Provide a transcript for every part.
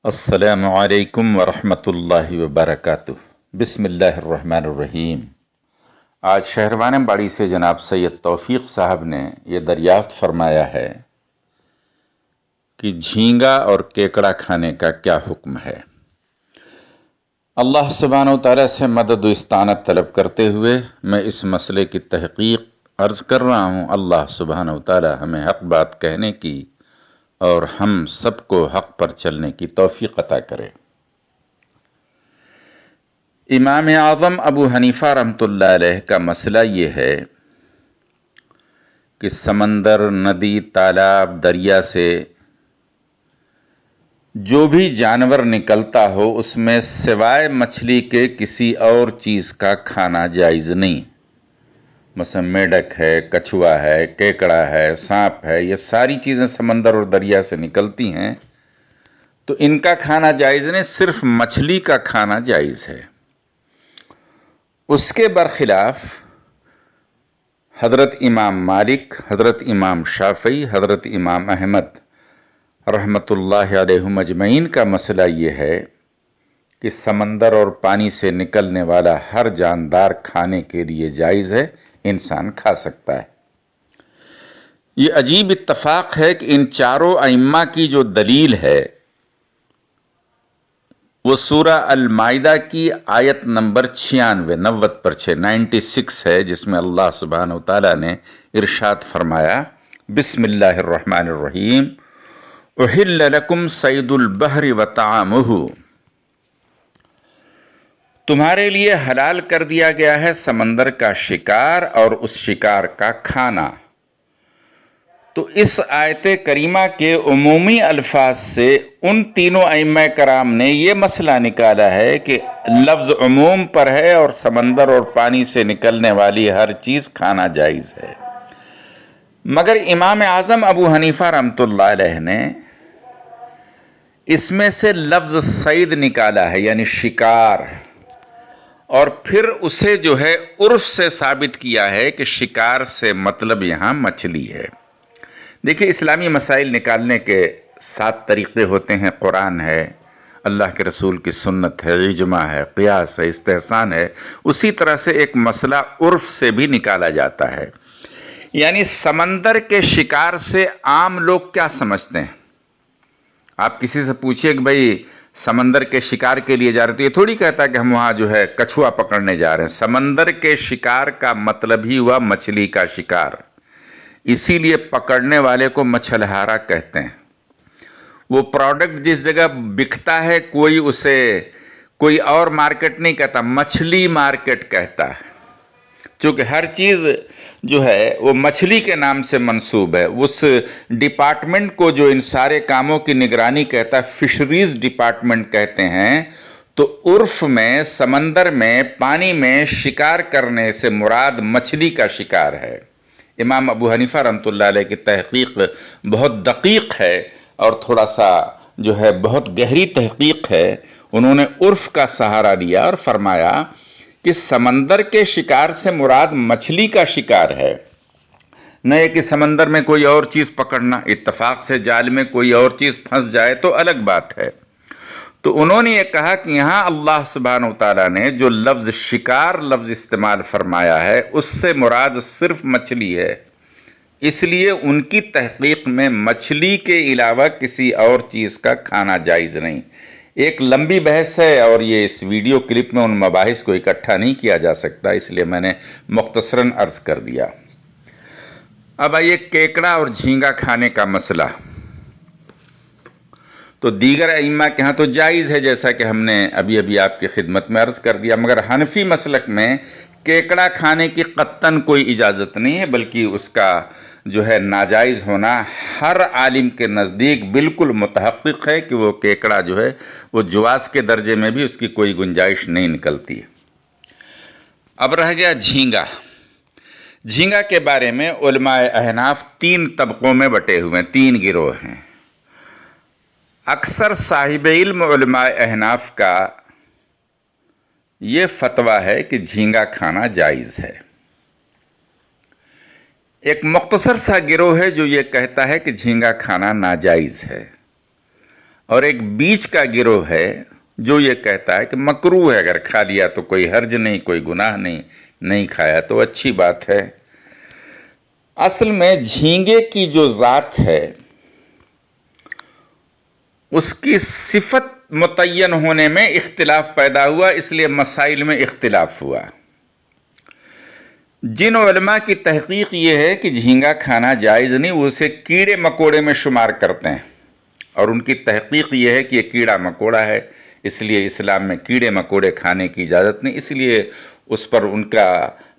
السلام علیکم ورحمۃ اللہ وبرکاتہ۔ بسم اللہ الرحمن الرحیم۔ آج شہروان باڑی سے جناب سید توفیق صاحب نے یہ دریافت فرمایا ہے کہ جھینگا اور کیکڑا کھانے کا کیا حکم ہے۔ اللہ سبحانہ و تعالیٰ سے مدد و استعانت طلب کرتے ہوئے میں اس مسئلے کی تحقیق عرض کر رہا ہوں۔ اللہ سبحانہ و تعالیٰ ہمیں حق بات کہنے کی اور ہم سب کو حق پر چلنے کی توفیق عطا کرے۔ امام اعظم ابو حنیفہ رحمۃ اللہ علیہ کا مسئلہ یہ ہے کہ سمندر، ندی، تالاب، دریا سے جو بھی جانور نکلتا ہو اس میں سوائے مچھلی کے کسی اور چیز کا کھانا جائز نہیں۔ مثلا میڈک ہے، کچھوا ہے، کیکڑا ہے، سانپ ہے، یہ ساری چیزیں سمندر اور دریا سے نکلتی ہیں تو ان کا کھانا جائز نہیں، صرف مچھلی کا کھانا جائز ہے۔ اس کے برخلاف حضرت امام مالک، حضرت امام شافعی، حضرت امام احمد رحمۃ اللہ علیہم اجمعین کا مسئلہ یہ ہے کہ سمندر اور پانی سے نکلنے والا ہر جاندار کھانے کے لیے جائز ہے، انسان کھا سکتا ہے۔ یہ عجیب اتفاق ہے کہ ان چاروں ائمہ کی جو دلیل ہے وہ سورہ المائدہ کی آیت نمبر 96 ہے، جس میں اللہ سبحانہ و تعالیٰ نے ارشاد فرمایا، بسم اللہ الرحمن الرحیم، احل لکم صید البحر وطعامہ، تمہارے لیے حلال کر دیا گیا ہے سمندر کا شکار اور اس شکار کا کھانا۔ تو اس آیت کریمہ کے عمومی الفاظ سے ان تینوں ائمہ کرام نے یہ مسئلہ نکالا ہے کہ لفظ عموم پر ہے اور سمندر اور پانی سے نکلنے والی ہر چیز کھانا جائز ہے۔ مگر امام اعظم ابو حنیفہ رحمۃ اللہ علیہ نے اس میں سے لفظ صید نکالا ہے، یعنی شکار، اور پھر اسے جو ہے عرف سے ثابت کیا ہے کہ شکار سے مطلب یہاں مچھلی ہے۔ دیکھیے، اسلامی مسائل نکالنے کے 7 طریقے ہوتے ہیں۔ قرآن ہے، اللہ کے رسول کی سنت ہے، اجماع ہے، قیاس ہے، استحسان ہے۔ اسی طرح سے ایک مسئلہ عرف سے بھی نکالا جاتا ہے۔ یعنی سمندر کے شکار سے عام لوگ کیا سمجھتے ہیں؟ آپ کسی سے پوچھئے کہ بھئی سمندر کے شکار کے لیے جا رہے ہیں تو یہ تھوڑی کہتا کہ ہم وہاں جو ہے کچھوا پکڑنے جا رہے ہیں۔ سمندر کے شکار کا مطلب ہی ہوا مچھلی کا شکار، اسی لیے پکڑنے والے کو مچھلہارا کہتے ہیں۔ وہ پروڈکٹ جس جگہ بکتا ہے کوئی اور مارکیٹ نہیں کہتا، مچھلی مارکیٹ کہتا ہے، چونکہ ہر چیز جو ہے وہ مچھلی کے نام سے منسوب ہے۔ اس ڈپارٹمنٹ کو جو ان سارے کاموں کی نگرانی کہتا ہے فشریز ڈپارٹمنٹ کہتے ہیں۔ تو عرف میں سمندر میں، پانی میں شکار کرنے سے مراد مچھلی کا شکار ہے۔ امام ابو حنیفہ رحمۃ اللہ علیہ کی تحقیق بہت دقیق ہے اور تھوڑا سا جو ہے بہت گہری تحقیق ہے۔ انہوں نے عرف کا سہارا لیا اور فرمایا کہ سمندر کے شکار سے مراد مچھلی کا شکار ہے، نہ یہ کہ سمندر میں کوئی اور چیز پکڑنا۔ اتفاق سے جال میں کوئی اور چیز پھنس جائے تو الگ بات ہے۔ تو انہوں نے یہ کہا کہ یہاں اللہ سبحانہ و تعالیٰ نے جو لفظ شکار لفظ استعمال فرمایا ہے اس سے مراد صرف مچھلی ہے، اس لیے ان کی تحقیق میں مچھلی کے علاوہ کسی اور چیز کا کھانا جائز نہیں۔ ایک لمبی بحث ہے اور یہ اس ویڈیو کلپ میں ان مباحث کو اکٹھا نہیں کیا جا سکتا، اس لیے میں نے مختصراً عرض کر دیا۔ اب آئیے کیکڑا اور جھینگا کھانے کا مسئلہ۔ تو دیگر ائمہ کے ہاں تو جائز ہے، جیسا کہ ہم نے ابھی آپ کی خدمت میں عرض کر دیا، مگر حنفی مسلک میں کیکڑا کھانے کی قطعاً کوئی اجازت نہیں ہے، بلکہ اس کا جو ہے ناجائز ہونا ہر عالم کے نزدیک بالکل متحقق ہے کہ وہ کیکڑا جو ہے وہ جواز کے درجے میں بھی اس کی کوئی گنجائش نہیں نکلتی ہے۔ اب رہ گیا جھینگا۔ جھینگا کے بارے میں علماء احناف 3 طبقوں میں بٹے ہوئے ہیں، 3 گروہ ہیں۔ اکثر صاحب علم علماء احناف کا یہ فتویٰ ہے کہ جھینگا کھانا جائز ہے۔ ایک مختصر سا گروہ ہے جو یہ کہتا ہے کہ جھینگا کھانا ناجائز ہے۔ اور ایک بیچ کا گروہ ہے جو یہ کہتا ہے کہ مکروہ ہے، اگر کھا لیا تو کوئی حرج نہیں، کوئی گناہ نہیں، نہیں کھایا تو اچھی بات ہے۔ اصل میں جھینگے کی جو ذات ہے اس کی صفت متعین ہونے میں اختلاف پیدا ہوا، اس لیے مسائل میں اختلاف ہوا۔ جن علماء کی تحقیق یہ ہے کہ جھینگا کھانا جائز نہیں، وہ اسے کیڑے مکوڑے میں شمار کرتے ہیں، اور ان کی تحقیق یہ ہے کہ یہ کیڑا مکوڑا ہے، اس لیے اسلام میں کیڑے مکوڑے کھانے کی اجازت نہیں، اس لیے اس پر ان کا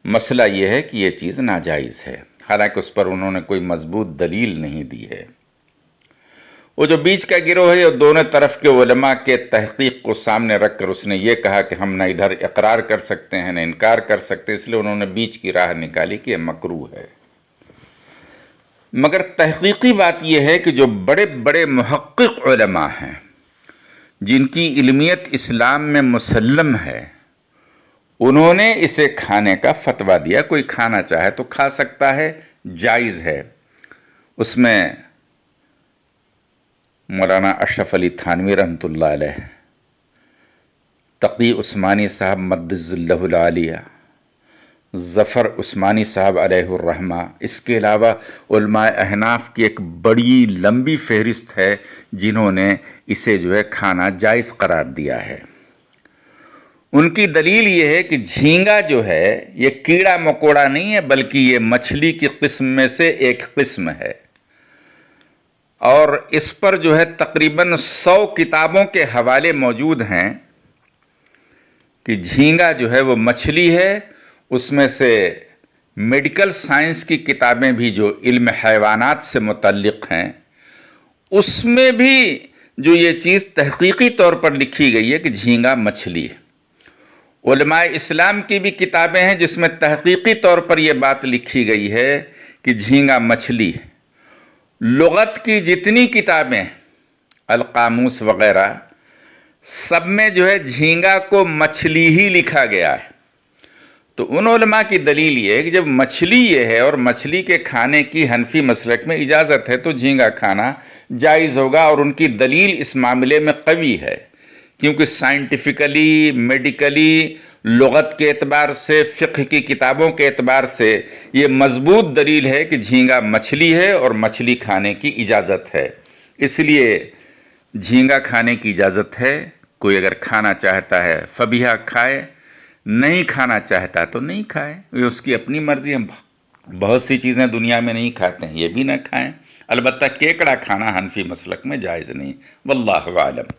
مسئلہ یہ ہے کہ یہ چیز ناجائز ہے، حالانکہ اس پر انہوں نے کوئی مضبوط دلیل نہیں دی ہے۔ وہ جو بیچ کا گروہ ہے، دونوں طرف کے علماء کے تحقیق کو سامنے رکھ کر اس نے یہ کہا کہ ہم نہ ادھر اقرار کر سکتے ہیں نہ انکار کر سکتے، اس لیے انہوں نے بیچ کی راہ نکالی کہ یہ مکروہ ہے۔ مگر تحقیقی بات یہ ہے کہ جو بڑے بڑے محقق علماء ہیں جن کی علمیت اسلام میں مسلم ہے، انہوں نے اسے کھانے کا فتویٰ دیا، کوئی کھانا چاہے تو کھا سکتا ہے، جائز ہے۔ اس میں مولانا اشرف علی تھانوی رحمۃ اللہ علیہ، تقی عثمانی صاحب مدظ اللہ العالیہ، ظفر عثمانی صاحب علیہ الرحمہ، اس کے علاوہ علماء احناف کی ایک بڑی لمبی فہرست ہے جنہوں نے اسے جو ہے کھانا جائز قرار دیا ہے۔ ان کی دلیل یہ ہے کہ جھینگا جو ہے یہ کیڑا مکوڑا نہیں ہے، بلکہ یہ مچھلی کی قسم میں سے ایک قسم ہے، اور اس پر جو ہے تقریباً 100 کتابوں کے حوالے موجود ہیں کہ جھینگا جو ہے وہ مچھلی ہے۔ اس میں سے میڈیکل سائنس کی کتابیں بھی جو علم حیوانات سے متعلق ہیں، اس میں بھی جو یہ چیز تحقیقی طور پر لکھی گئی ہے کہ جھینگا مچھلی ہے۔ علماء اسلام کی بھی کتابیں ہیں جس میں تحقیقی طور پر یہ بات لکھی گئی ہے کہ جھینگا مچھلی ہے۔ لغت کی جتنی کتابیں، القاموس وغیرہ، سب میں جو ہے جھینگا کو مچھلی ہی لکھا گیا ہے۔ تو ان علماء کی دلیل یہ ہے کہ جب مچھلی یہ ہے اور مچھلی کے کھانے کی حنفی مسلک میں اجازت ہے تو جھینگا کھانا جائز ہوگا، اور ان کی دلیل اس معاملے میں قوی ہے، کیونکہ سائنٹیفکلی، میڈیکلی، لغت کے اعتبار سے، فقہ کی کتابوں کے اعتبار سے یہ مضبوط دلیل ہے کہ جھینگا مچھلی ہے اور مچھلی کھانے کی اجازت ہے۔ اس لیے جھینگا کھانے کی اجازت ہے، کوئی اگر کھانا چاہتا ہے فبیہا کھائے، نہیں کھانا چاہتا تو نہیں کھائے، یہ اس کی اپنی مرضی۔ ہم بہت سی چیزیں دنیا میں نہیں کھاتے ہیں، یہ بھی نہ کھائیں، البتہ کیکڑا کھانا حنفی مسلک میں جائز نہیں۔ واللہ اعلم۔